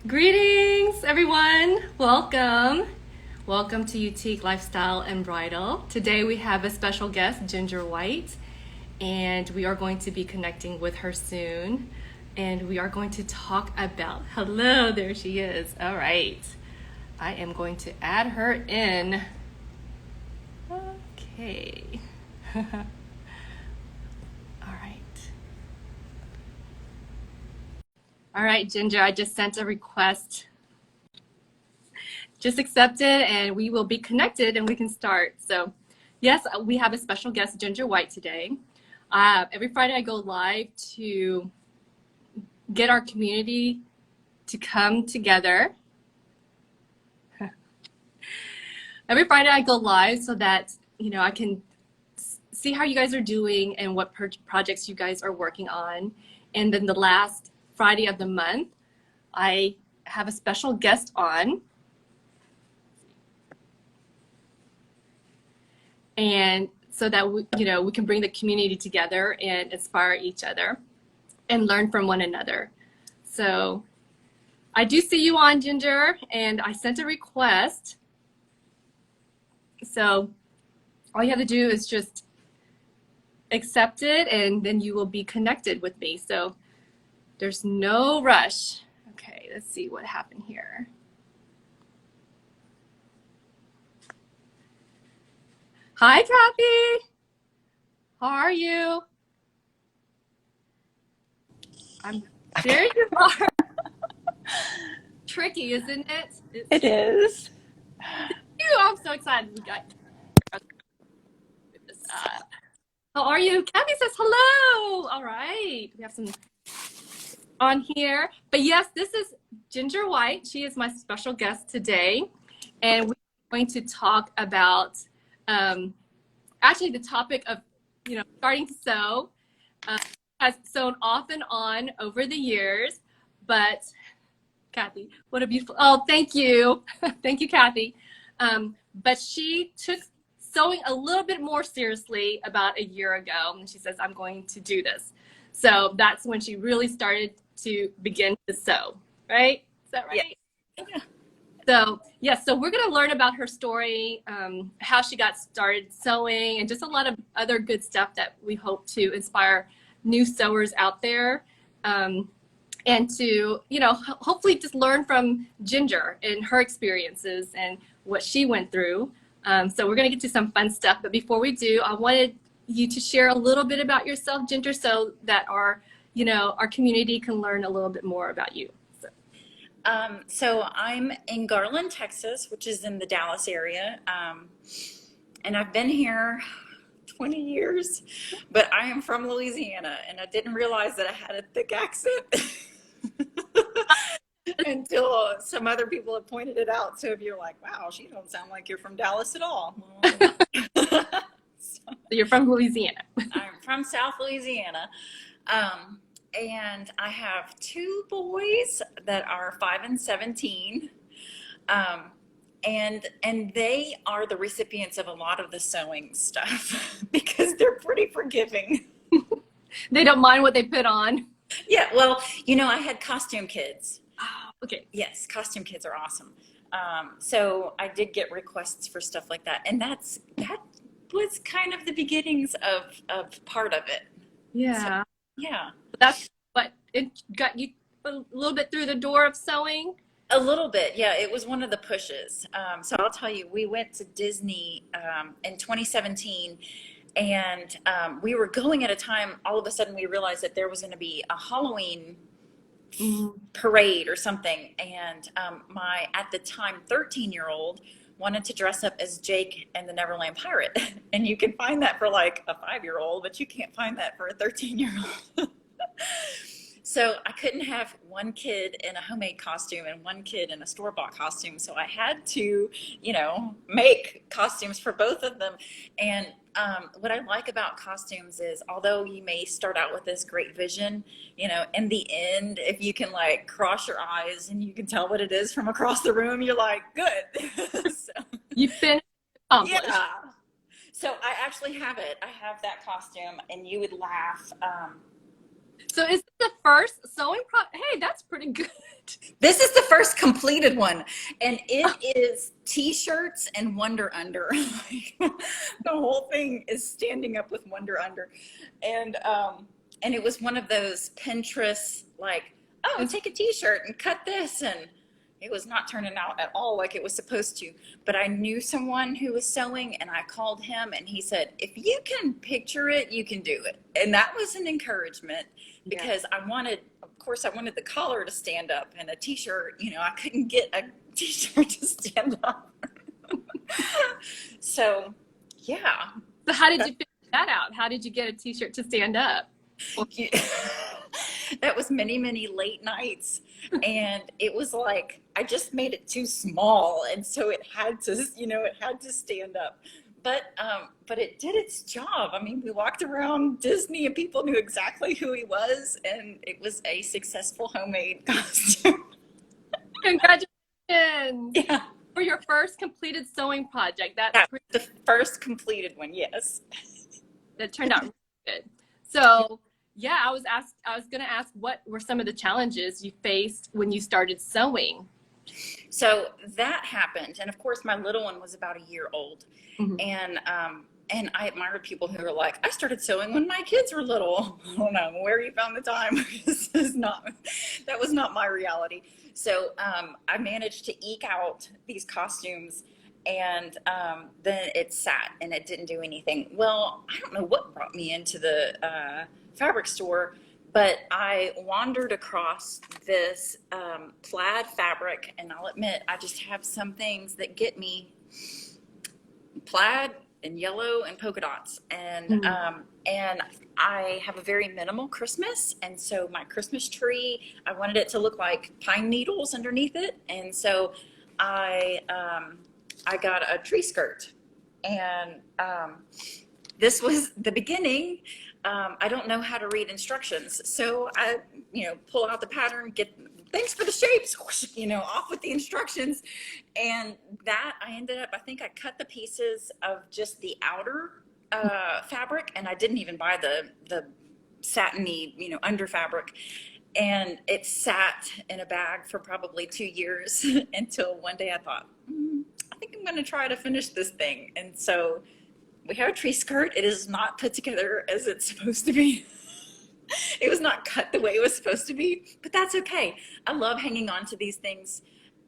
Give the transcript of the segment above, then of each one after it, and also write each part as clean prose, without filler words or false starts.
Greetings, everyone. Welcome. Welcome to Utique Lifestyle and Bridal. Today we have a special guest, Ginger White, and we are going to be connecting with her soon. And we are going to talk about, hello, there she is. All right. I am going to add her in. Okay. All right. All right, Ginger, I just sent a request. Just accept it and we will be connected and we can start. So, yes, we have a special guest, Ginger White, today. Every Friday, I go live to get our community to come together. Every Friday, I go live so that I can see how you guys are doing and what projects you guys are working on. And then the last Friday of the month, I have a special guest on. And so that we can bring the community together and inspire each other and learn from one another. So I do see you on, Ginger, and I sent a request. So all you have to do is just accept it and then you will be connected with me. So there's no rush. Okay, let's see what happened here. Hi, Kathy. How are you? There you are. Tricky, isn't it? It is. I'm so excited we got this up. How are you? Kathy says hello. All right. We have some on here. But yes, this is Ginger White. She is my special guest today. And we're going to talk about actually the topic of, starting to sew. Has sewn off and on over the years. But Kathy, what a beautiful, oh, thank you. Thank you, Kathy. But she took sewing a little bit more seriously about a year ago. And she says, I'm going to do this. So that's when she really started to begin to sew, right? Is that right? Yeah. So, yes, so we're going to learn about her story, how she got started sewing, and just a lot of other good stuff that we hope to inspire new sewers out there. And to, hopefully just learn from Ginger and her experiences and what she went through. So we're going to get to some fun stuff. But before we do, I wanted you to share a little bit about yourself, Ginger, so that our community can learn a little bit more about you. So I'm in Garland, Texas, which is in the Dallas area. And I've been here 20 years, but I am from Louisiana, and I didn't realize that I had a thick accent until some other people have pointed it out. So if you're like, wow, she don't sound like you're from Dallas at all. So you're from Louisiana. I'm from South Louisiana. And I have two boys that are 5 and 17. And they are the recipients of a lot of the sewing stuff because they're pretty forgiving. They don't mind what they put on. Yeah, well, I had costume kids. Oh, okay. Yes, costume kids are awesome. So I did get requests for stuff like that. And that was kind of the beginnings of part of it. Yeah. So, yeah. That's what it got you a little bit through the door of sewing. A little bit, yeah. It was one of the pushes. So I'll tell you, we went to Disney in 2017, and we were going at a time. All of a sudden, we realized that there was going to be a Halloween parade or something, and my at the time 13-year-old wanted to dress up as Jake and the Neverland Pirate, and you can find that for like a 5-year-old, but you can't find that for a 13-year-old. So I couldn't have one kid in a homemade costume and one kid in a store-bought costume. So I had to, make costumes for both of them. And what I like about costumes is, although you may start out with this great vision, in the end, if you can like cross your eyes and you can tell what it is from across the room, you're like, good. So, You finished. yeah. So I actually have it. I have that costume, and you would laugh. So is this the first sewing Hey, that's pretty good. This is the first completed one, and it is t-shirts and Wonder Under. The whole thing is standing up with Wonder Under, and it was one of those Pinterest like, oh, take a t-shirt and cut this, and it was not turning out at all like it was supposed to. But I knew someone who was sewing, and I called him, and he said, if you can picture it, you can do it. And that was an encouragement, because I wanted the collar to stand up, and a t-shirt, I couldn't get a t-shirt to stand up. So, yeah. So how did you figure that out? How did you get a t-shirt to stand up? That was many, many late nights, and it was like I just made it too small, and so it had to stand up. But it did its job. I mean, we walked around Disney and people knew exactly who he was, and it was a successful homemade costume. Congratulations! Yeah. For your first completed sewing project. That was the first completed one, yes. That turned out really good. So, yeah, I was going to ask, what were some of the challenges you faced when you started sewing? So that happened, and of course, my little one was about a year old, and I admired people who were like, I started sewing when my kids were little. I don't know where you found the time. That was not my reality. So I managed to eke out these costumes, and then it sat and it didn't do anything. Well, I don't know what brought me into the fabric store, but I wandered across this plaid fabric, and I'll admit, I just have some things that get me. Plaid and yellow and polka dots, and I have a very minimal Christmas, and so my Christmas tree, I wanted it to look like pine needles underneath it, and so I got a tree skirt, and this was the beginning. I don't know how to read instructions, so I pull out the pattern, get thanks for the shapes, off with the instructions, and that I think I cut the pieces of just the outer fabric, and I didn't even buy the satiny under fabric, and it sat in a bag for probably 2 years until one day I thought, I think I'm going to try to finish this thing. And so we have a tree skirt. It is not put together as it's supposed to be. It was not cut the way it was supposed to be, but that's okay. I love hanging on to these things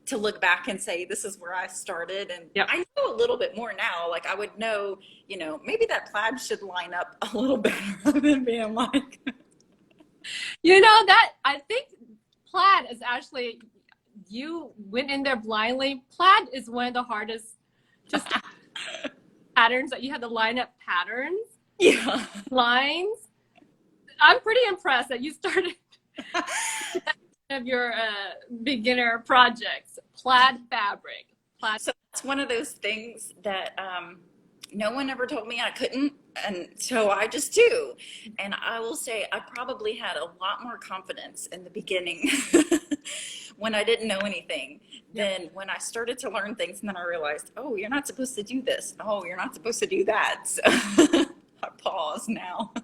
to look back and say, this is where I started. And I know a little bit more now. Like I would know, maybe that plaid should line up a little better than being like. That I think plaid is actually, you went in there blindly. Plaid is one of the hardest just patterns that you have to line up patterns. Yeah. Lines. I'm pretty impressed that you started of your beginner projects, plaid fabric. So it's one of those things that no one ever told me I couldn't, and so I just do. And I will say I probably had a lot more confidence in the beginning when I didn't know anything than when I started to learn things, and then I realized, oh, you're not supposed to do this. Oh, you're not supposed to do that. So I pause now.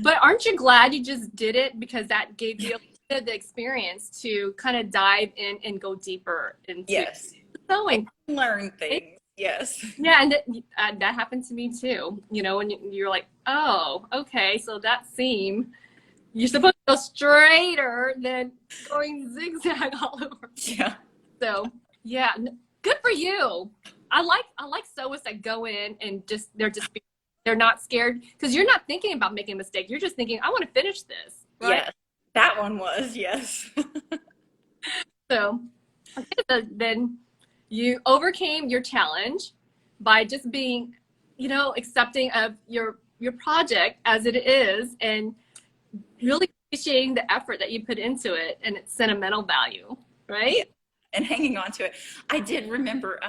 But aren't you glad you just did it, because that gave you the experience to kind of dive in and go deeper into sewing, learn things. Yes. Yeah, and that happened to me too. When you're like, oh, okay, so that seam, you're supposed to go straighter than going zigzag all over. Yeah. So yeah, good for you. I like sewists that go in and they're not scared, because you're not thinking about making a mistake. You're just thinking, I want to finish this. Right? Yes, that one was, yes. So then you overcame your challenge by just being, accepting of your project as it is, and really appreciating the effort that you put into it and its sentimental value, right? Yeah. And hanging on to it. I did remember,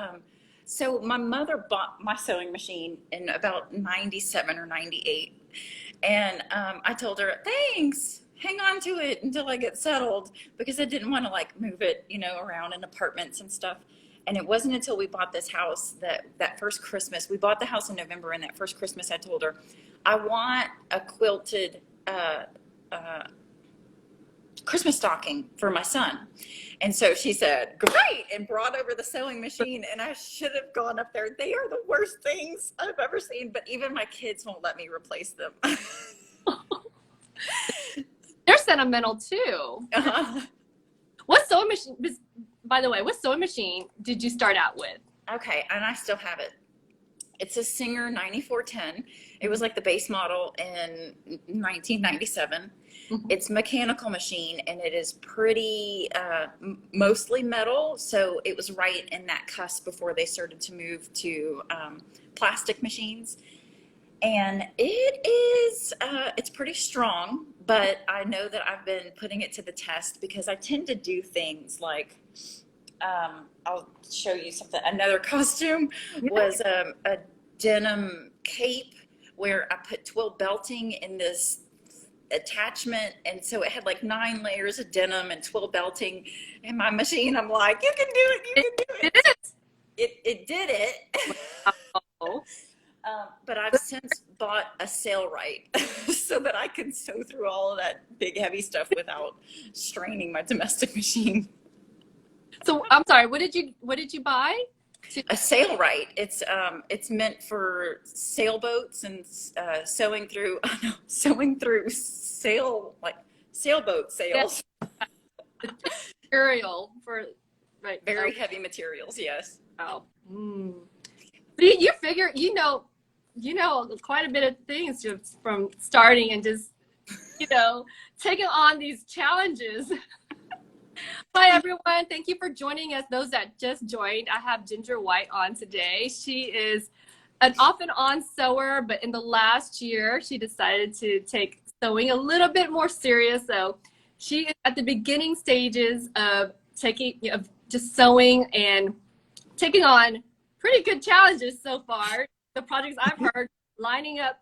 so my mother bought my sewing machine in about 97 or 98. And I told her, thanks, hang on to it until I get settled, because I didn't want to move it, around in apartments and stuff. And it wasn't until we bought this house that first Christmas, we bought the house in November, and that first Christmas I told her, I want a quilted Christmas stocking for my son. And so she said, great, and brought over the sewing machine. And I should have gone up there. They are the worst things I've ever seen, but even my kids won't let me replace them. They're sentimental too. Uh-huh. What sewing machine, by the way, what sewing machine did you start out with? Okay, and I still have it. It's a Singer 9410. It was like the base model in 1997. It's a mechanical machine, and it is pretty mostly metal. So it was right in that cusp before they started to move to plastic machines. And it is, it's pretty strong, but I know that I've been putting it to the test because I tend to do things like, I'll show you something. Another costume was a denim cape where I put twill belting in this attachment, and so it had like 9 layers of denim and twill belting. And my machine, I'm like, you can do it, you can do it. It did it. Oh. But I've since bought a Sailrite so that I can sew through all of that big heavy stuff without straining my domestic machine. So I'm sorry, what did you buy? A Sailrite. It's meant for sailboats and sewing through sailboat sails. Material for right. Very heavy materials. Yes. Oh. But you figure you know quite a bit of things just from starting and just taking on these challenges. Hi everyone, thank you for joining us. Those that just joined, I have Ginger White on today. She is an off and on sewer, but in the last year, she decided to take sewing a little bit more serious. So she is at the beginning stages of just sewing and taking on pretty good challenges so far. The projects I've heard, lining up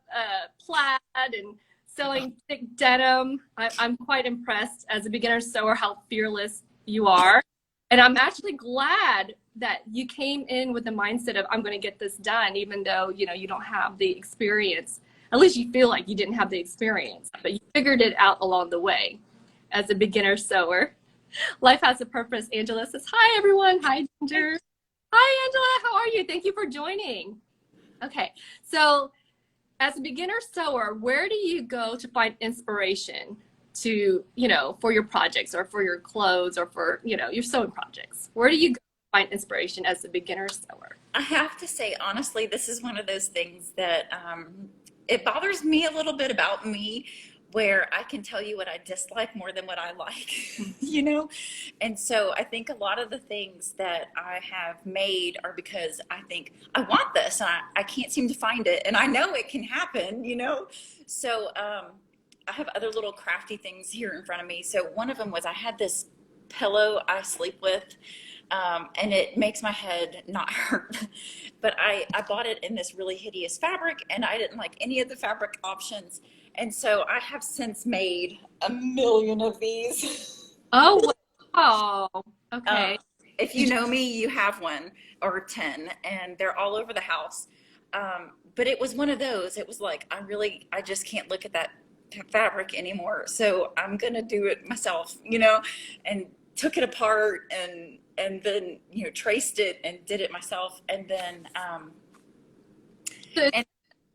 plaid and selling thick denim. I'm quite impressed as a beginner sewer how fearless you are. And I'm actually glad that you came in with the mindset of I'm going to get this done, even though you don't have the experience. At least you feel like you didn't have the experience, but you figured it out along the way as a beginner sewer. Life has a purpose. Angela says, hi everyone. Hi Ginger. Hi Angela, how are you? Thank you for joining. Okay, so as a beginner sewer, where do you go to find inspiration to, for your projects or for your clothes or for, your sewing projects? Where do you go to find inspiration as a beginner sewer? I have to say, honestly, this is one of those things that it bothers me a little bit about me, where I can tell you what I dislike more than what I like, And so I think a lot of the things that I have made are because I think I want this and I can't seem to find it. And I know it can happen, So I have other little crafty things here in front of me. So one of them was I had this pillow I sleep with, and it makes my head not hurt. But I bought it in this really hideous fabric, and I didn't like any of the fabric options. And so I have since made 1 million of these. Oh, wow. Okay. If you know me, you have one or 10, and they're all over the house. But it was one of those. It was like, I just can't look at that fabric anymore. So I'm going to do it myself, and took it apart and then, traced it and did it myself. And then,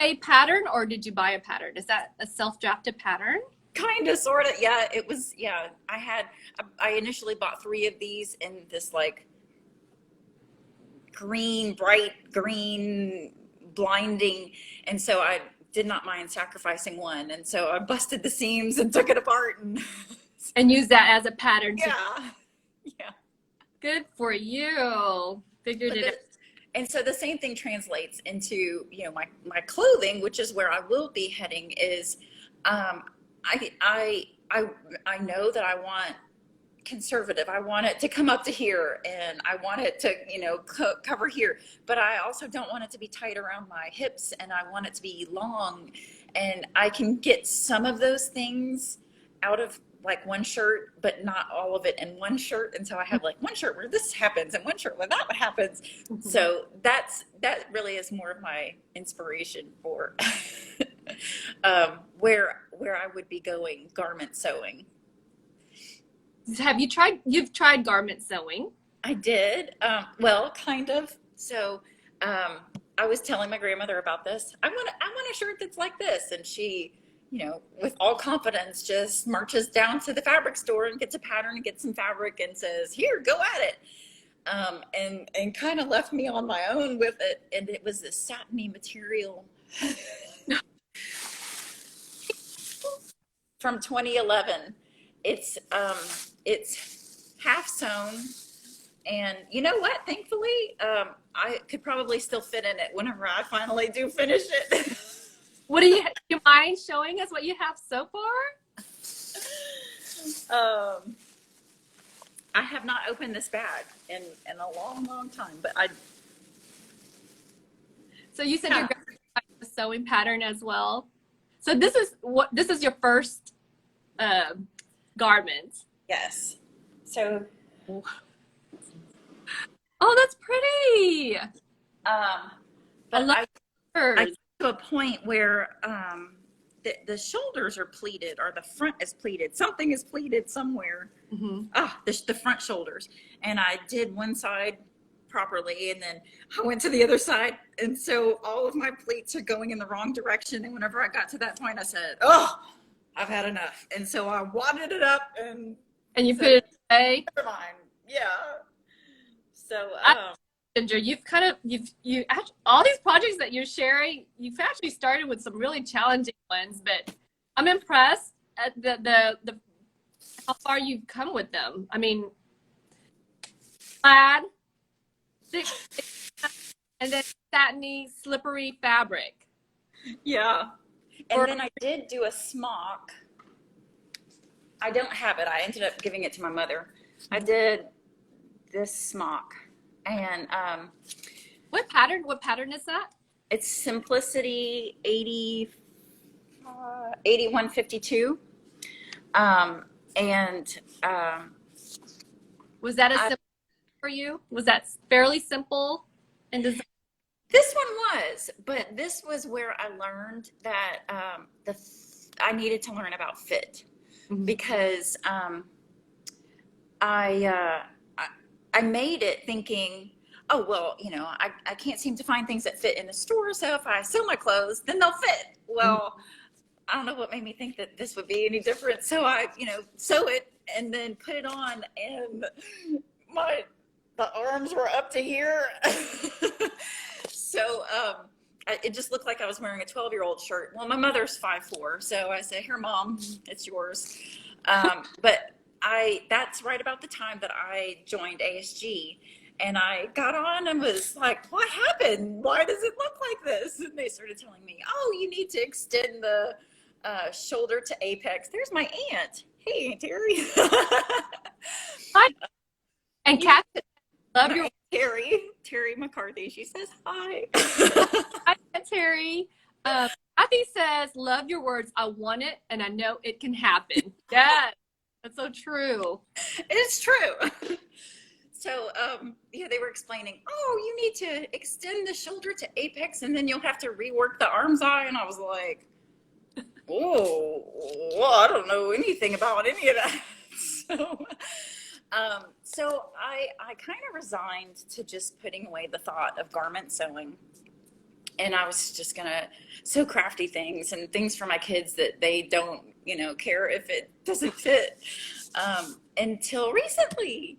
a pattern, or did you buy a pattern? Is that a self-drafted pattern? Kind of, sort of. Yeah, it was. Yeah, I initially bought 3 of these in this like bright green, blinding. And so I did not mind sacrificing one. And so I busted the seams and took it apart and used that as a pattern. Yeah. Good for you. Figured it out. And so the same thing translates into, my clothing, which is where I will be heading, is I know that I want conservative. I want it to come up to here, and I want it to, cover here, but I also don't want it to be tight around my hips, and I want it to be long. And I can get some of those things out of like one shirt, but not all of it in one shirt. And so I have like one shirt where this happens and one shirt where that happens. Mm-hmm. So that really is more of my inspiration for where I would be going garment sewing. you've tried garment sewing? I did. Well, kind of. So, I was telling my grandmother about this. I want a shirt that's like this. And she, with all confidence, just marches down to the fabric store and gets a pattern and gets some fabric and says, "Here, go at it." And kind of left me on my own with it. And it was this satiny material from 2011. It's half sewn. And you know what? Thankfully, I could probably still fit in it whenever I finally do finish it. What do you mind showing us what you have so far? I have not opened this bag in a long, long time, but So you said you're going to try a sewing pattern as well. So this is your first garment. yes. So, Oh, that's pretty. but love I hers. get to a point where the shoulders are pleated or the front is pleated. Something is pleated somewhere. The front shoulders. And I did one side properly and then I went to the other side. And so all of my pleats are going in the wrong direction. And whenever I got to that point, I said, "Oh, I've had enough." And so I wadded it up and You put it away. never mind. Yeah. So, Ginger, you actually, all these projects that you're sharing, you've actually started with some really challenging ones, but I'm impressed at the how far you've come with them. I mean, plaid, thick, and then satiny, slippery fabric. yeah. And then I did do a smock. I don't have it. I ended up giving it to my mother. I did this smock. And What pattern is that? it's Simplicity 8152. Was that a simple for you? Was that fairly simple in design? This one was, but this was where I learned that I needed to learn about fit because I made it thinking, oh, well, I can't seem to find things that fit in the store. So if I sew my clothes, then they'll fit. Well, I don't know what made me think that this would be any different. So I, sew it and then put it on and the arms were up to here. So, it just looked like I was wearing a 12-year-old shirt. Well, my mother's 5'4", so I said, "Here, Mom, it's yours." But that's right about the time that I joined ASG, and I got on and was like, "What happened? Why does it look like this?" And they started telling me, "Oh, you need to extend the shoulder to apex." There's my aunt. Hey, Aunt Terry. Hi. And Kat, love your Terry McCarthy. She says hi. Hi, Terry. Kathy says, "Love your words. I want it, and I know it can happen." Yes, that's so true. It's true. So, they were explaining, "Oh, you need to extend the shoulder to apex, and then you'll have to rework the arm's eye." And I was like, "Oh, well, I don't know anything about any of that." So I kind of resigned to just putting away the thought of garment sewing. And I was just going to sew crafty things and things for my kids that they don't, care if it doesn't fit until recently.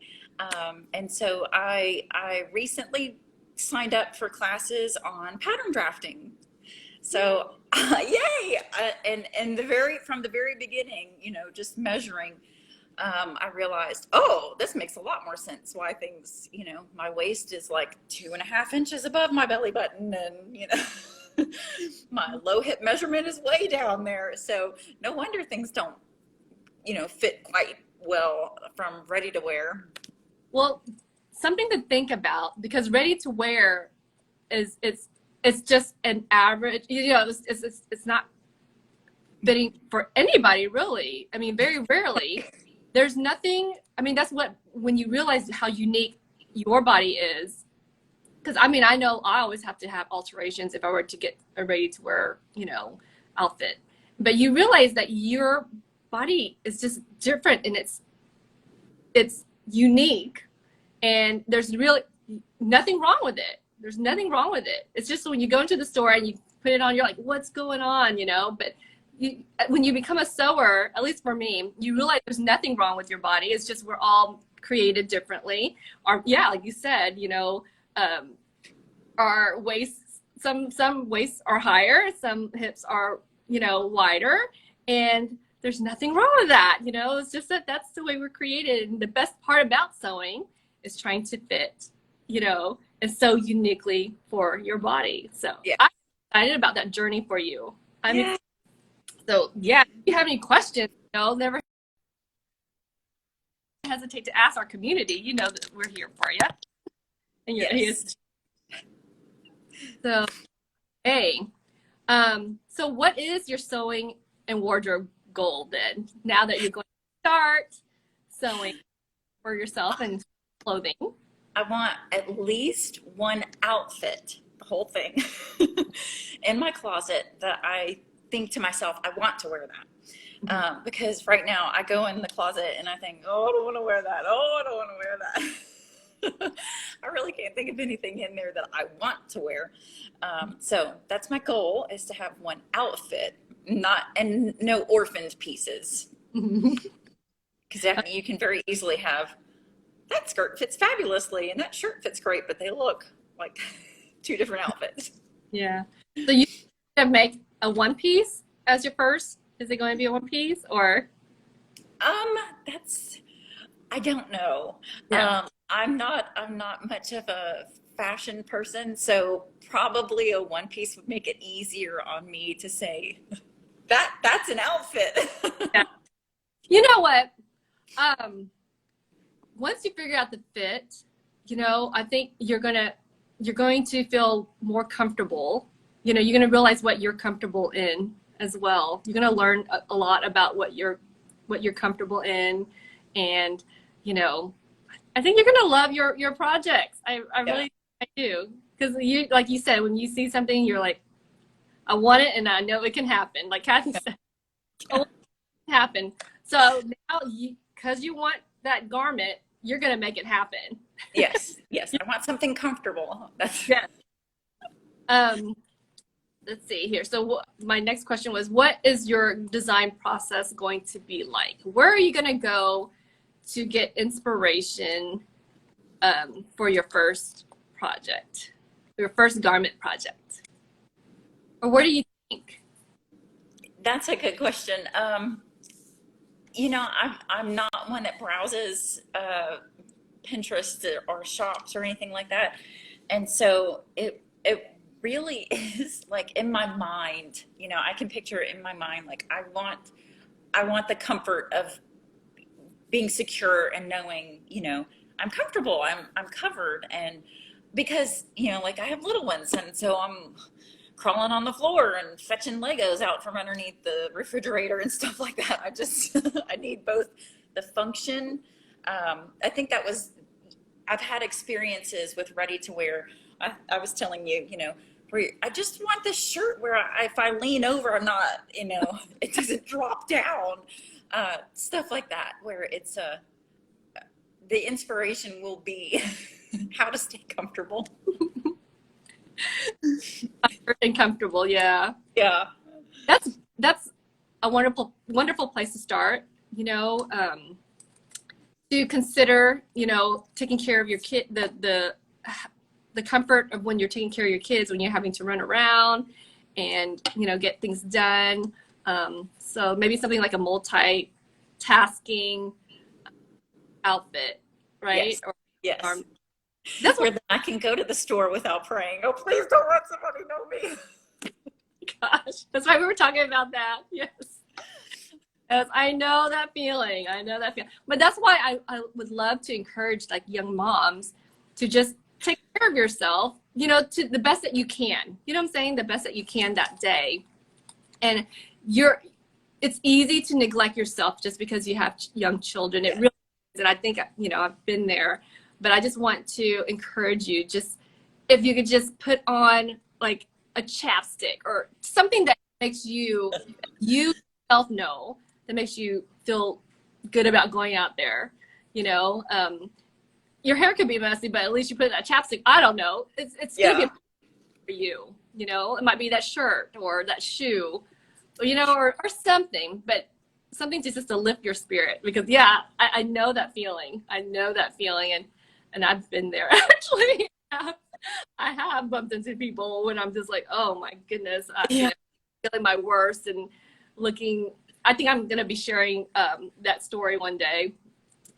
And so I recently signed up for classes on pattern drafting. So, yay! And from the very beginning, just measuring, I realized, oh, this makes a lot more sense why things, my waist is like 2.5 inches above my belly button and, my low hip measurement is way down there. So no wonder things don't, fit quite well from ready to wear. Well, something to think about, because ready to wear it's just an average, it's not fitting for anybody really. I mean, very rarely. There's nothing, that's when you realize how unique your body is. Because, I know I always have to have alterations if I were to get a ready to wear, outfit. But you realize that your body is just different and it's it's unique, and there's really nothing wrong with it. There's nothing wrong with it. It's just when you go into the store and you put it on, you're like, what's going on, you know? But when you become a sewer, at least for me, you realize there's nothing wrong with your body. It's just we're all created differently. Or yeah, like you said, you know, our waists, some waists are higher, some hips are, you know, wider, and there's nothing wrong with that. You know, it's just that that's the way we're created. And the best part about sewing is trying to fit, you know, and so uniquely for your body. So Yeah. I'm excited about that journey for you. Yeah. So yeah, if you have any questions, you know, never hesitate to ask our community. You know that we're here for you. And Yes. So, hey, so what is your sewing and wardrobe goal then? Now that you're going to start sewing for yourself and clothing. I want at least one outfit, the whole thing, in my closet that I think to myself, I want to wear that. Because right now I go in the closet and I think, oh, I don't want to wear that. Oh, I don't want to wear that. I really can't think of anything in there that I want to wear. So that's my goal, is to have one outfit, and no orphaned pieces. Because you can very easily have, that skirt fits fabulously and that shirt fits great, but they look like two different outfits. Yeah. So you gonna make a one piece as your first? Is it going to be a one piece or? I don't know. Yeah. I'm not much of a fashion person, so probably a one piece would make it easier on me to say that's an outfit. Yeah. You know what? Once you figure out the fit, you know, I think you're going to feel more comfortable. You know, you're going to realize what you're comfortable in as well. You're going to learn a lot about what you're comfortable in, and you know, I think you're going to love your projects. I really I do, because you, like you said, when you see something, you're like, I want it and I know it can happen. Like Kathy said, I want it to happen. So now, because you want that garment, you're going to make it happen. Yes. I want something comfortable. That's Yeah. Let's see here. So my next question was, what is your design process going to be like? Where are you going to go to get inspiration for your first project, your first garment project? Or where do you think? That's a good question. You know, I'm not one that browses Pinterest or shops or anything like that, and so it really is like in my mind. You know, I can picture it in my mind. Like I want the comfort of being secure and knowing, you know, I'm comfortable. I'm covered, and because, you know, like I have little ones, and so I'm crawling on the floor and fetching Legos out from underneath the refrigerator and stuff like that. I just, I need both the function. I think I've had experiences with ready to wear. I was telling you, you know, where I just want this shirt where if I lean over, I'm not, you know, it doesn't drop down. Stuff like that, where it's the inspiration will be how to stay comfortable. And comfortable, yeah. Yeah. That's a wonderful place to start, you know, to consider, you know, taking care of your kid, the comfort of when you're taking care of your kids, when you're having to run around and, you know, get things done. So maybe something like a multitasking outfit, right? Yes. Or, Yes. that's Where what, then I can go to the store without praying, oh, please don't let somebody know me. gosh, that's why we were talking about that. Yes. Yes, I know that feeling. But that's why I would love to encourage like young moms to just take care of yourself, you know, to the best that you can. You know what I'm saying? The best that you can that day. And it's easy to neglect yourself just because you have young children. It really is. And I think, you know, I've been there, but I just want to encourage you, just if you could just put on like a chapstick or something that makes you yourself know, that makes you feel good about going out there. you know. Your hair could be messy, but at least you put that chapstick. I don't know. It's gonna be for you, you know. It might be that shirt or that shoe, you know, or something, but something just to lift your spirit. Because yeah, I know that feeling. I know that feeling, and I've been there actually. I have bumped into people when I'm just like, oh my goodness, you know, feeling my worst and looking. I think I'm gonna be sharing that story one day,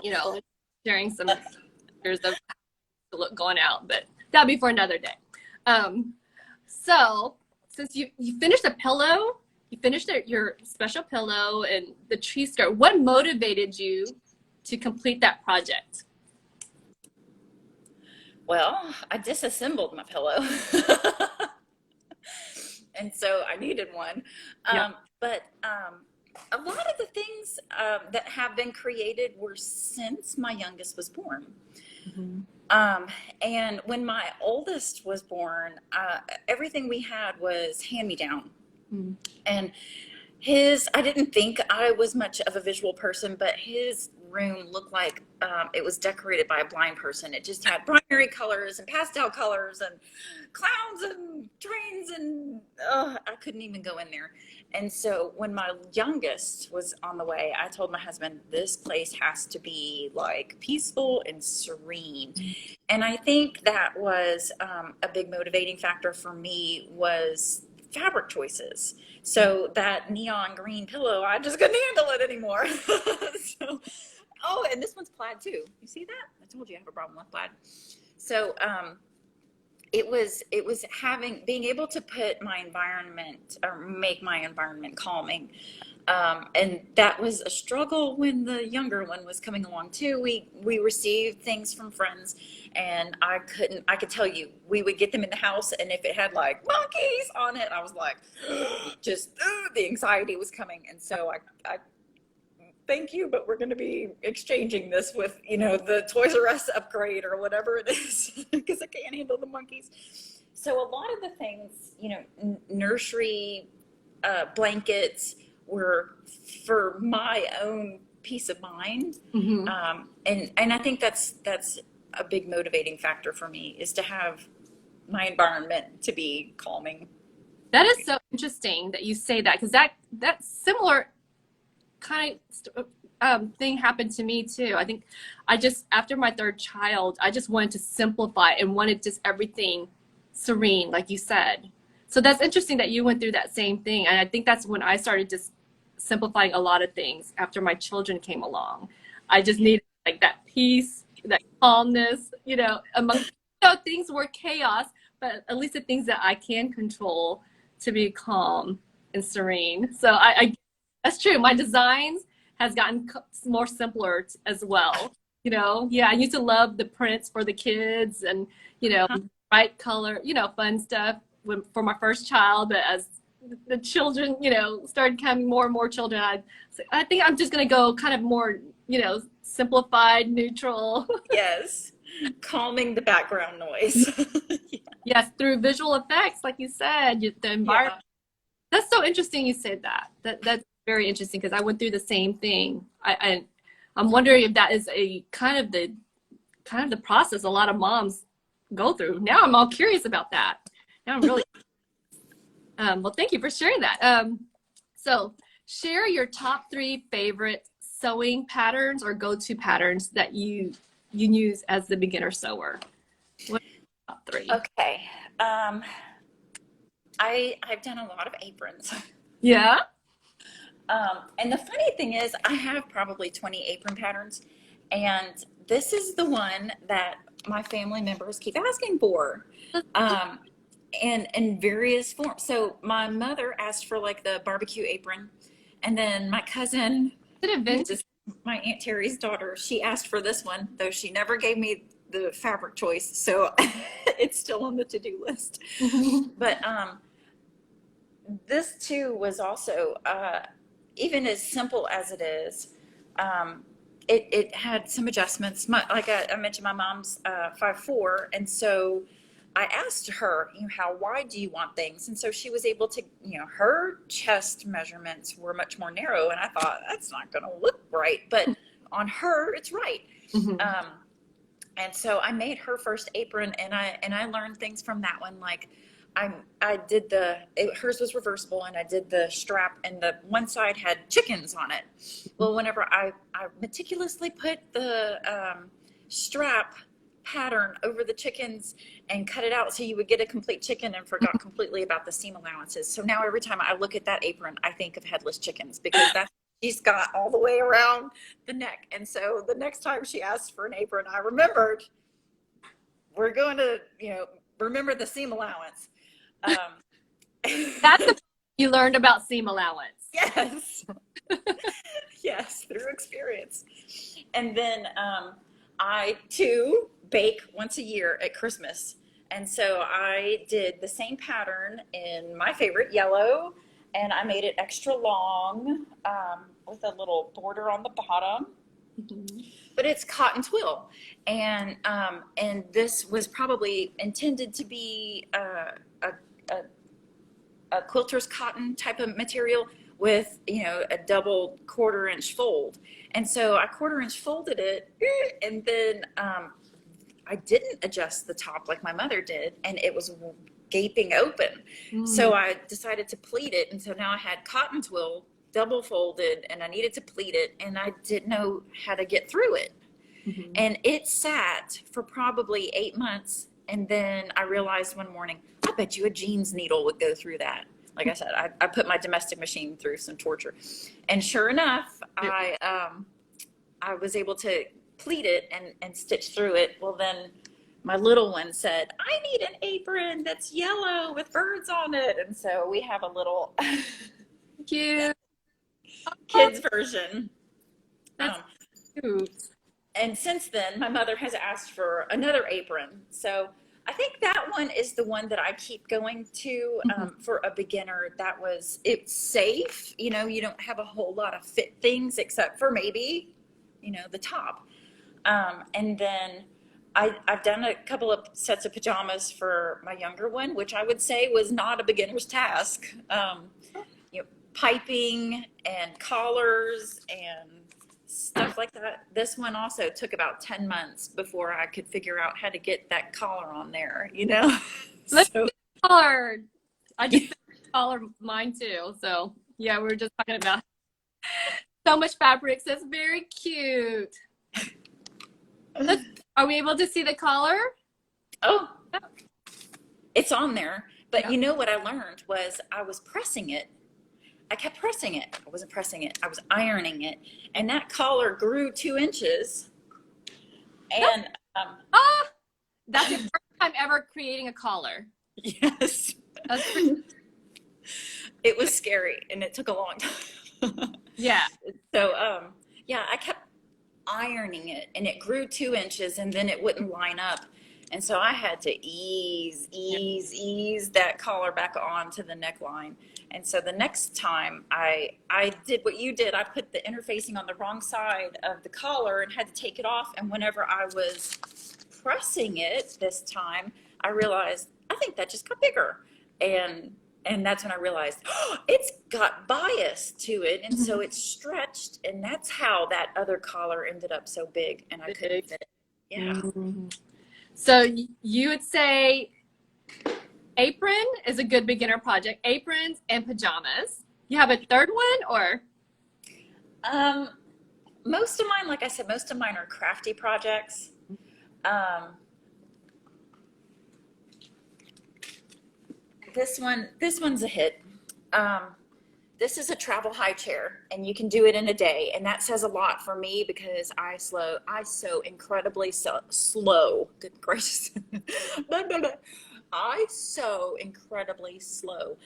you know, sharing some pictures of the look going out, but that'll be for another day. So since you finished the pillow, you finished your special pillow and the tree skirt, what motivated you to complete that project? Well, I disassembled my pillow. And so I needed one. Yeah. But a lot of the things that have been created were since my youngest was born. Mm-hmm. And when my oldest was born, everything we had was hand-me-down. Mm-hmm. And I didn't think I was much of a visual person, but his room looked like it was decorated by a blind person. It just had primary colors and pastel colors and clowns and trains, and I couldn't even go in there. And so when my youngest was on the way, I told my husband, this place has to be like peaceful and serene. And I think that was a big motivating factor for me was fabric choices. So that neon green pillow, I just couldn't handle it anymore. So, oh, and this one's plaid too. You see that? I told you I have a problem with plaid. So it was being able to put my environment or make my environment calming. And that was a struggle when the younger one was coming along too. We received things from friends, and I could tell you, we would get them in the house, and if it had like monkeys on it, I was like, the anxiety was coming. And so I thank you, but we're going to be exchanging this with, you know, the Toys R Us upgrade or whatever it is, because I can't handle the monkeys. So a lot of the things, you know, nursery blankets were for my own peace of mind. Mm-hmm. And I think that's a big motivating factor for me, is to have my environment to be calming. That is so interesting that you say that, because that similar kind of thing happened to me too. I think after my third child, I just wanted to simplify and wanted just everything serene, like you said. So that's interesting that you went through that same thing. And I think that's when I started just simplifying a lot of things after my children came along. I just needed like that peace, that calmness, you know, among, you know, things were chaos, but at least the things that I can control to be calm and serene. So I that's true. My designs has gotten more simpler as well. You know, yeah, I used to love the prints for the kids and, you know, bright color, you know, fun stuff for my first child. But as the children, you know, started coming more and more children, I think I'm just going to go kind of more, you know, simplified, neutral. Yes. Calming the background noise. Yeah. Yes, through visual effects, like you said, the environment. Yeah. That's so interesting you said that. That's very interesting, because I went through the same thing. I'm wondering if that is a kind of the process a lot of moms go through. Now I'm all curious about that. Now I'm really well, thank you for sharing that. So share your top 3 favorite sewing patterns or go-to patterns that you use as the beginner sewer. What are your top 3? Okay. I've done a lot of aprons. Yeah. And the funny thing is, I have probably 20 apron patterns, and this is the one that my family members keep asking for, and in various forms. So my mother asked for like the barbecue apron, and then my cousin, my Aunt Terry's daughter, she asked for this one, though she never gave me the fabric choice, so it's still on the to-do list. But this too was also even as simple as it is, it had some adjustments. Like I mentioned, my mom's 5'4", and so I asked her, you know, how wide do you want things? And so she was able to, you know, her chest measurements were much more narrow, and I thought, that's not going to look right. But on her, it's right. Mhm. And so I made her first apron, and I learned things from that one. Like I did hers was reversible, and I did the strap, and the one side had chickens on it. Well, whenever I meticulously put the strap pattern over the chickens and cut it out so you would get a complete chicken, and forgot completely about the seam allowances. So now every time I look at that apron, I think of Headless Chickens, because that's she's got all the way around the neck. And so the next time she asked for an apron, I remembered, we're going to, remember the seam allowance. That's the you learned about seam allowance. Yes. Yes, through experience. And then I too bake once a year at Christmas. And so I did the same pattern in my favorite yellow, and I made it extra long with a little border on the bottom. Mm-hmm. But it's cotton twill, and this was probably intended to be a quilter's cotton type of material with a double 1/4 inch fold. And so I 1/4 inch folded it, and then I didn't adjust the top like my mother did, and it was gaping open. So I decided to pleat it, and so now I had cotton twill double folded, and I needed to pleat it, and I didn't know how to get through it. Mm-hmm. And it sat for probably 8 months, and then I realized one morning, I bet you a jeans needle would go through that. Like I said, I put my domestic machine through some torture, and sure enough, I was able to pleat it and stitch through it. Well, then my little one said, I need an apron that's yellow with birds on it. And so we have a little Cute. kids version. That's cute. And since then, my mother has asked for another apron. So I think that one is the one that I keep going to for a beginner. It's safe. You don't have a whole lot of fit things except for maybe, the top. And then I've done a couple of sets of pajamas for my younger one, which I would say was not a beginner's task. Piping and collars and stuff like that. This one also took about 10 months before I could figure out how to get that collar on there, Let's So, collar. I just collar mine too. So yeah, we were just talking about so much fabrics. That's very cute. Are we able to see the collar? oh, it's on there. But Yeah. what I learned was I was pressing it. I kept pressing it. I wasn't pressing it. I was ironing it. And that collar grew 2 inches. And That's your first time ever creating a collar. yes, That's pretty, it was scary, and it took a long time. yeah. So, I kept ironing it, and it grew 2 inches, and then it wouldn't line up. And so I had to ease that collar back onto the neckline. And so the next time I did what you did, I put the interfacing on the wrong side of the collar and had to take it off. And whenever I was pressing it this time, I realized, I think that just got bigger. And that's when I realized, it's got bias to it. And so it's stretched. And that's how that other collar ended up so big, and I couldn't fit it. Yeah. Mm-hmm. So you would say apron is a good beginner project. Aprons and pajamas. You have a third one, or? Most of mine, like I said, most of mine are crafty projects. This one's a hit. This is a travel high chair, and you can do it in a day, and that says a lot for me because I sew incredibly slow. Good gracious. I sew incredibly slow.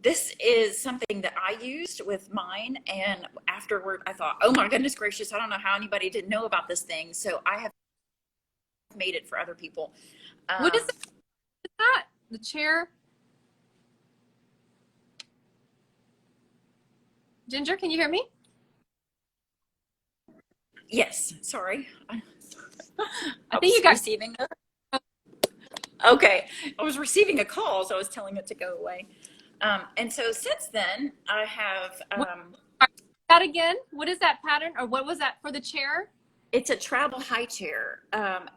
This is something that I used with mine, and afterward I thought, oh my goodness gracious, I don't know how anybody didn't know about this thing. So I have made it for other people. What is that? The chair? Ginger, can you hear me? Yes, sorry. I think you got receiving okay. I was receiving a call, so I was telling it to go away. And so since then, I have that again? What is that pattern, or what was that for the chair? It's a travel high chair,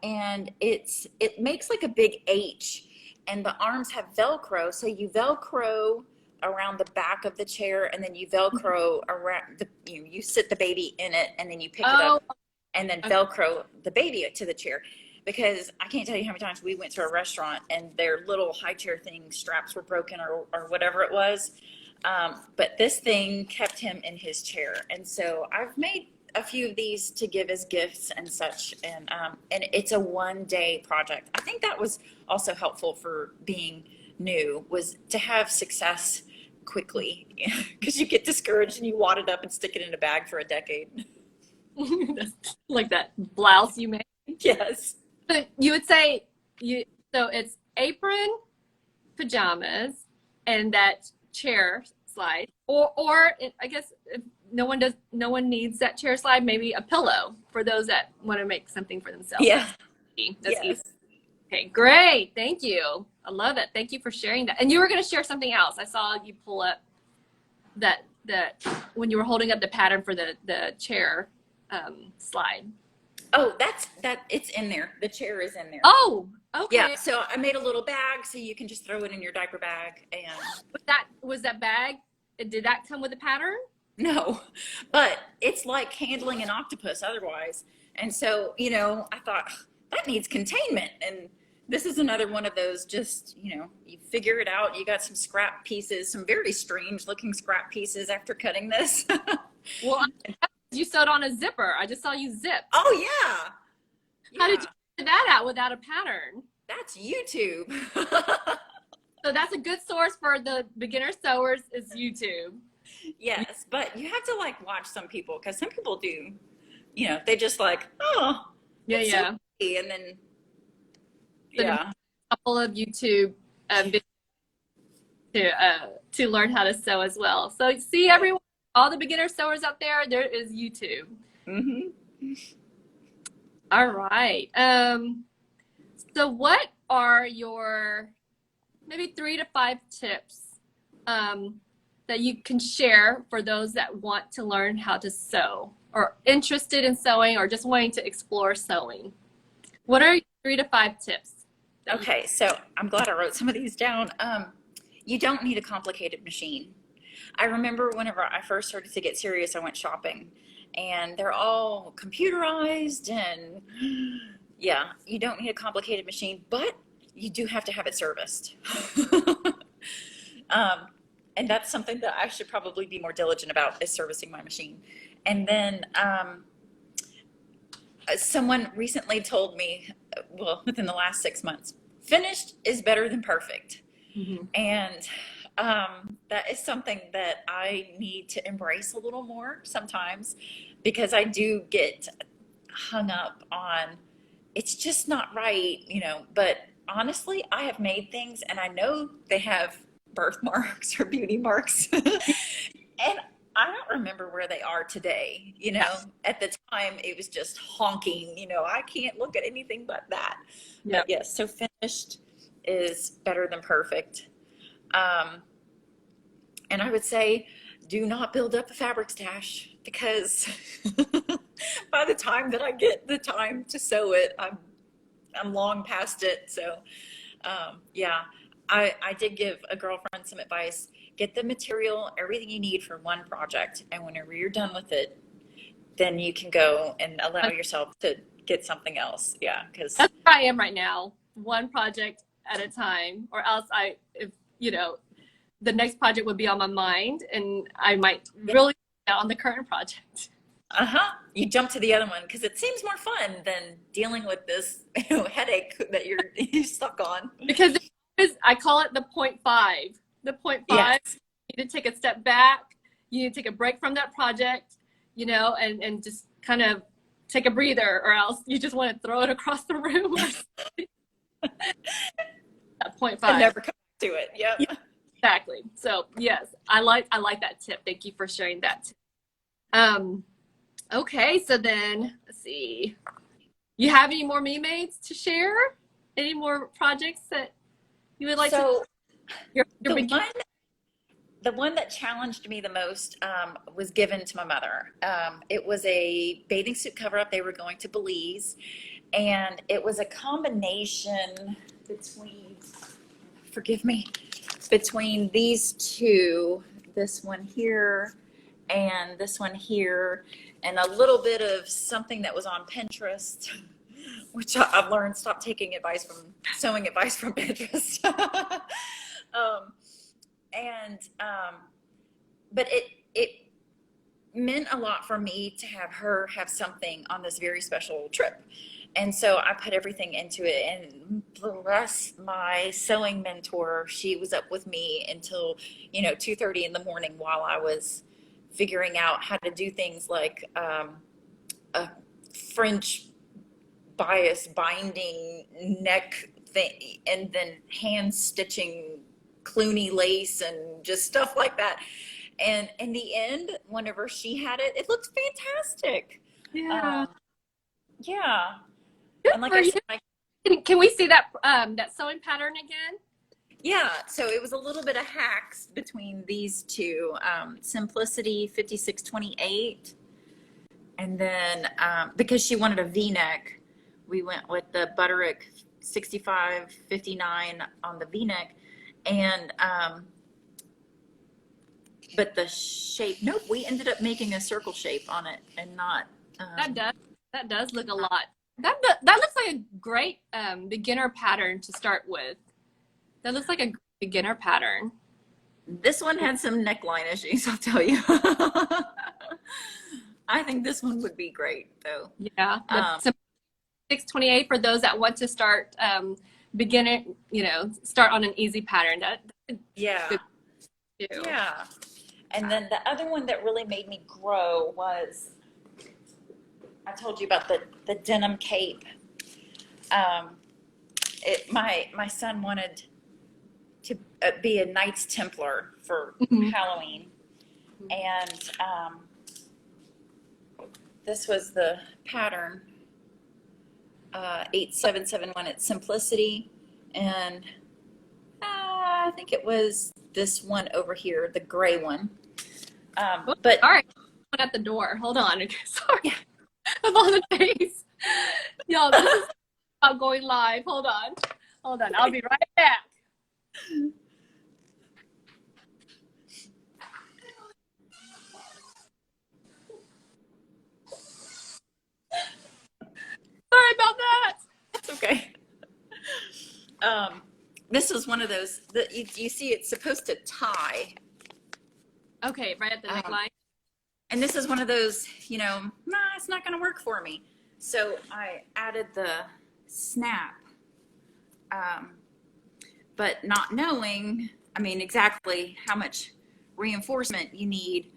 and it makes like a big H, and the arms have Velcro. So you Velcro around the back of the chair, and then you Velcro around you sit the baby in it, and then you pick it Oh, up, and then Velcro the baby to the chair. Because I can't tell you how many times we went to a restaurant and their little high chair thing straps were broken or whatever it was. But this thing kept him in his chair, and so I've made a few of these to give as gifts and such, and it's a 1 day project. I think that was also helpful for being new, was to have success quickly, because you get discouraged and you wad it up and stick it in a bag for a decade. like that blouse you made. Yes. So you would say so it's apron, pajamas, and that chair slide, or I guess if no one needs that chair slide, maybe a pillow for those that want to make something for themselves. Yeah. That's Yes. easy. Okay, great. Thank you. I love it. Thank you for sharing that. And you were going to share something else. I saw you pull up that when you were holding up the pattern for the chair slide. Oh, it's in there. The chair is in there. Oh, okay. Yeah, so I made a little bag so you can just throw it in your diaper bag. And Was that bag, did that come with a pattern? no, but it's like handling an octopus otherwise. And so, I thought that needs containment. And this is another one of those, just, you figure it out. You got some scrap pieces, some very strange looking scrap pieces after cutting this. Well, you sewed on a zipper. I just saw you zip. Oh, yeah. How did you figure that out without a pattern? That's YouTube. So that's a good source for the beginner sewers, is YouTube. Yes, but you have to watch some people, because some people do, they just oh, Yeah, it's yeah. so pretty, and then So yeah. a couple of YouTube videos to learn how to sew as well. So see, everyone, all the beginner sewers out there, there is YouTube. Mm-hmm. All right. So what are your maybe 3 to 5 tips that you can share for those that want to learn how to sew, or interested in sewing, or just wanting to explore sewing? What are your 3 to 5 tips? Okay, so I'm glad I wrote some of these down. You don't need a complicated machine. I remember whenever I first started to get serious, I went shopping, and they're all computerized, and yeah, you don't need a complicated machine, but you do have to have it serviced. And that's something that I should probably be more diligent about, is servicing my machine. And then someone recently told me, well, within the last 6 months, finished is better than perfect. Mm-hmm. And that is something that I need to embrace a little more sometimes, because I do get hung up on, it's just not right, but honestly, I have made things and I know they have birthmarks or beauty marks. And I don't remember where they are today. At the time it was just honking, I can't look at anything but that. Yeah. But yes, so finished is better than perfect. And I would say, do not build up a fabric stash, because by the time that I get the time to sew it, I'm long past it. So yeah, I did give a girlfriend some advice. Get the material, everything you need for one project, and whenever you're done with it, then you can go and allow yourself to get something else. Yeah, because That's where I am right now, one project at a time, or else the next project would be on my mind, and I might really get on the current project. You jump to the other one because it seems more fun than dealing with this headache that you're stuck on. Because I call it the 0.5. The 0.5, Yes. you need to take a step back. You need to take a break from that project, and just kind of take a breather, or else you just want to throw it across the room. Or something. That 0.5. I never come back to it. Yep. Yeah, exactly. So yes, I like that tip. Thank you for sharing that tip. Okay, so then let's see. You have any more me-mates to share? Any more projects that you would like to? Your The beginning? one the one that challenged me the most was given to my mother. It was a bathing suit cover up. They were going to Belize, and it was a combination between, forgive me, between these two, this one here and this one here, and a little bit of something that was on Pinterest, which I've learned, stop taking advice from sewing advice from Pinterest. But it meant a lot for me to have her have something on this very special trip. And so I put everything into it, and bless my sewing mentor, she was up with me until, 2:30 in the morning while I was figuring out how to do things like a French bias binding neck thing, and then hand stitching Clooney lace and just stuff like that. And in the end, whenever she had it, it looked fantastic. Yeah. Yeah. Good And like for I you. said, Can we see that that sewing pattern again? yeah, so it was a little bit of hacks between these two. Simplicity 5628. And then because she wanted a V-neck, we went with the Butterick 6559 on the V-neck. And but the shape, nope, we ended up making a circle shape on it and not. That does look a lot. That looks like a great beginner pattern to start with. That looks like a beginner pattern. This one had some neckline issues, I'll tell you. I think this one would be great, though. Yeah. 628 for those that want to start beginner, start on an easy pattern. Yeah. Good too. Yeah. And then the other one that really made me grow was, I told you about the denim cape. My son wanted to be a Knights Templar for Halloween, and this was the pattern, 8771 at Simplicity, and I think it was this one over here, the gray one. But all right, one at the door. Hold on. Sorry, I'm on the face. Y'all, this is about going live. Hold on. I'll be right back. Sorry about that. it's okay. This was one of those that you see it's supposed to tie. Okay, right at the neckline. And this is one of those, it's not going to work for me. So I added the snap, but not knowing, exactly how much reinforcement you need.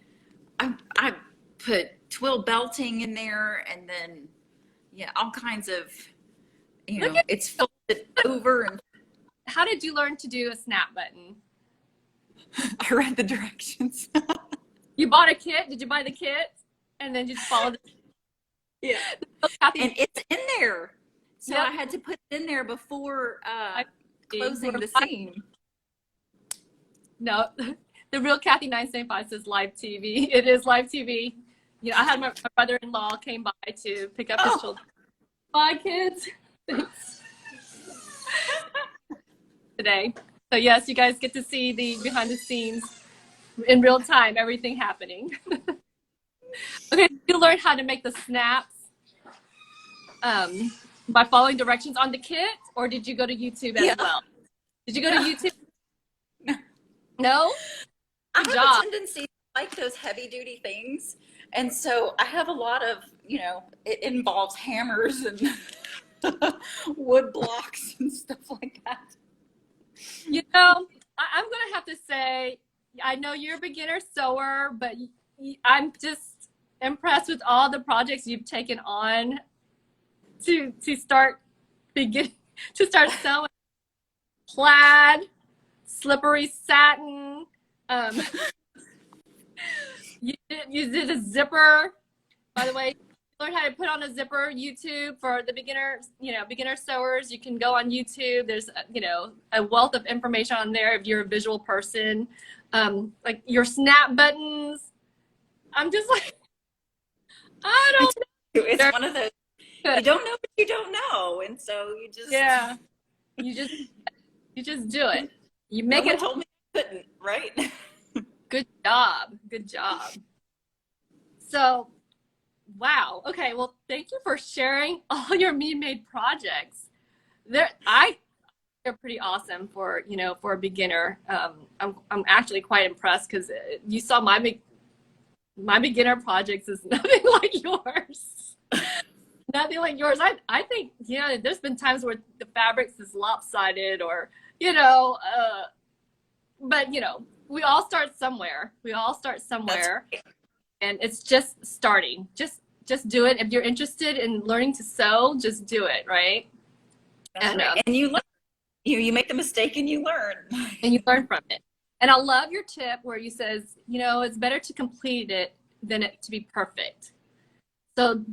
I put twill belting in there, and then, all kinds of, it's folded over. And How did you learn to do a snap button? I read the directions. You bought a kit? Did you buy the kit? And then just follow the... Yeah. And it's in there. So I had to put it in there before closing the seam. No, the real Kathy 975 says live TV. It is live TV. I had my brother-in-law came by to pick up his children. Bye, kids. Thanks. Today. So yes, you guys get to see the behind the scenes in real time, everything happening. Okay, you learned how to make the snaps by following directions on the kit, or did you go to YouTube as well? Did you go to YouTube? No? I have a tendency to like those heavy duty things. And so I have a lot of, it involves hammers and wood blocks and stuff like that. I'm going to have to say, I know you're a beginner sewer, but I'm just impressed with all the projects you've taken on to start sewing. Plaid, slippery satin. You did a zipper. By the way, you learned how to put on a zipper. YouTube for the beginner sewers. You can go on YouTube. There's a wealth of information on there if you're a visual person. like your snap buttons. I'm just like, I don't It's know. one of those, you don't know what you don't know. And so you just, Yeah, you just do it. You no make one it. told me I couldn't, right? Good job. Good job. So, wow. Okay. Well, thank you for sharing all your me-made projects. They're pretty awesome for, for a beginner. I'm actually quite impressed because you saw my beginner projects is nothing like yours. Nothing like yours. I think, there's been times where the fabrics is lopsided or, but we all start somewhere. We all start That's somewhere, right. and it's just starting. Just do it. If you're interested in learning to sew, just do it, right? That's And right. And you learn. You make the mistake and you learn. and you learn from it. And I love your tip where you says, it's better to complete it than it to be perfect. So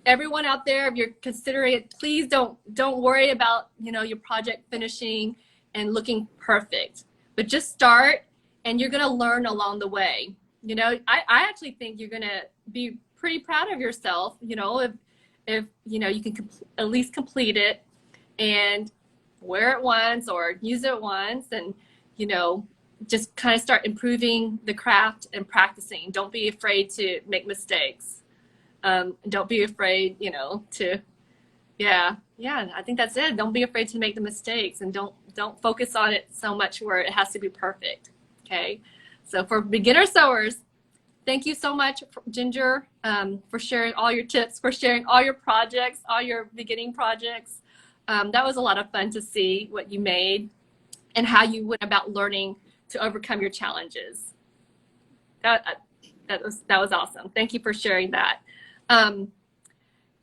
everyone out there, if you're considering it, please don't worry about, your project finishing and looking perfect. But just start, and you're going to learn along the way. I actually think you're going to be pretty proud of yourself, if you can at least complete it and wear it once or use it once, and just kind of start improving the craft and practicing. Don't be afraid to make mistakes. Don't be afraid, to, yeah, I think that's it. Don't be afraid to make the mistakes, and don't focus on it so much where it has to be perfect. Okay. So for beginner sewers, thank you so much, Ginger, for sharing all your tips, for sharing all your projects, all your beginning projects. That was a lot of fun to see what you made and how you went about learning to overcome your challenges. That was awesome. Thank you for sharing that. And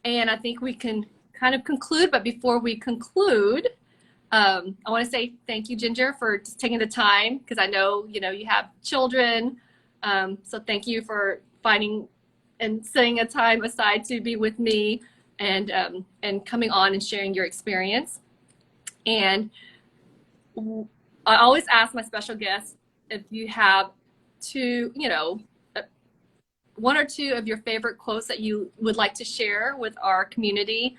I think we can kind of conclude, but before we conclude, I want to say thank you, Ginger, for just taking the time, because I know, you have children. So thank you for finding and setting a time aside to be with me and coming on and sharing your experience. And I always ask my special guests if you have one or two of your favorite quotes that you would like to share with our community,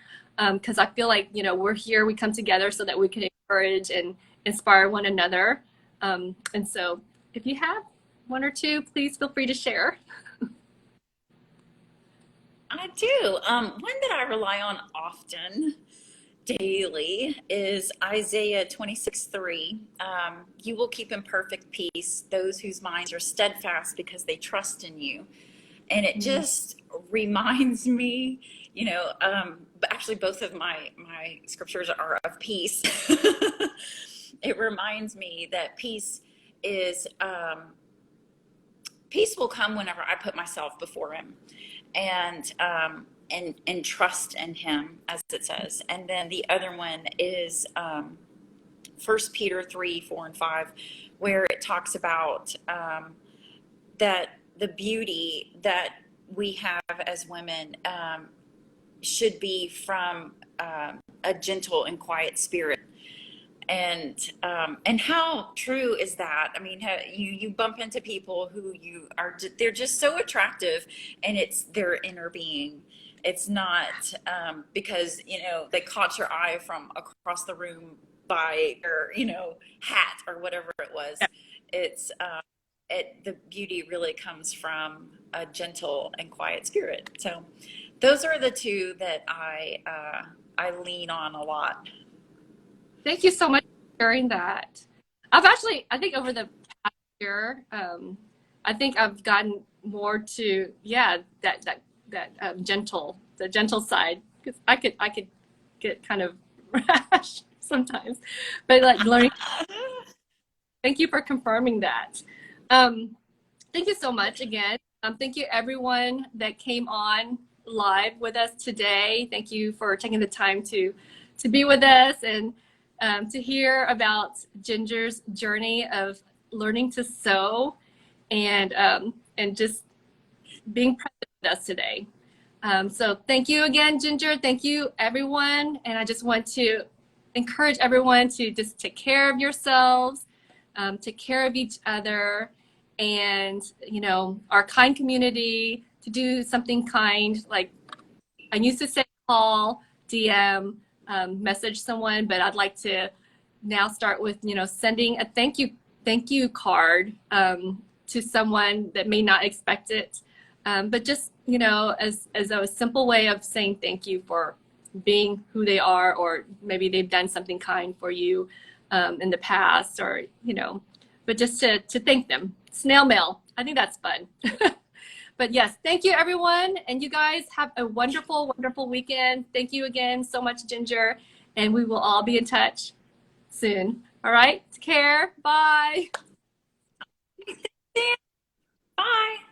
because I feel like we're here, we come together so that we can encourage and inspire one another. And so if you have one or two, please feel free to share. I do. One that I rely on often, daily, is Isaiah 26:3. You will keep in perfect peace those whose minds are steadfast because they trust in you. And it just reminds me, but actually both of my scriptures are of peace. It reminds me that is peace will come whenever I put myself before him and trust in him, as it says. And then the other one is 1 Peter 3:4 and 5, where it talks about that the beauty that we have as women should be from a gentle and quiet spirit. And how true is that? I mean, you bump into people who they're just so attractive, and it's their inner being. It's not because they caught your eye from across the room by their hat or whatever it was. It's the beauty really comes from a gentle and quiet spirit. So those are the two that I lean on a lot. Thank you so much for sharing that. I think over the past year, I think I've gotten more to, that the gentle side, because I could get kind of rash sometimes, but like learning. Thank you for confirming that. Thank you so much again. Thank you everyone that came on live with us today. Thank you for taking the time to be with us and to hear about Ginger's journey of learning to sew and just being present with us today. So thank you again, Ginger. Thank you, everyone. And I just want to encourage everyone to just take care of yourselves, take care of each other, and, you know, our kind community, to do something kind. Like I used to say call, DM, message someone, but I'd like to now start with, you know, sending a thank you card to someone that may not expect it. But just, you know, as a simple way of saying thank you for being who they are, or maybe they've done something kind for you in the past, or, you know, but just to thank them. Snail mail. I think that's fun. But yes, thank you everyone. And you guys have a wonderful, wonderful weekend. Thank you again so much, Ginger. And we will all be in touch soon. All right, take care. Bye. Bye.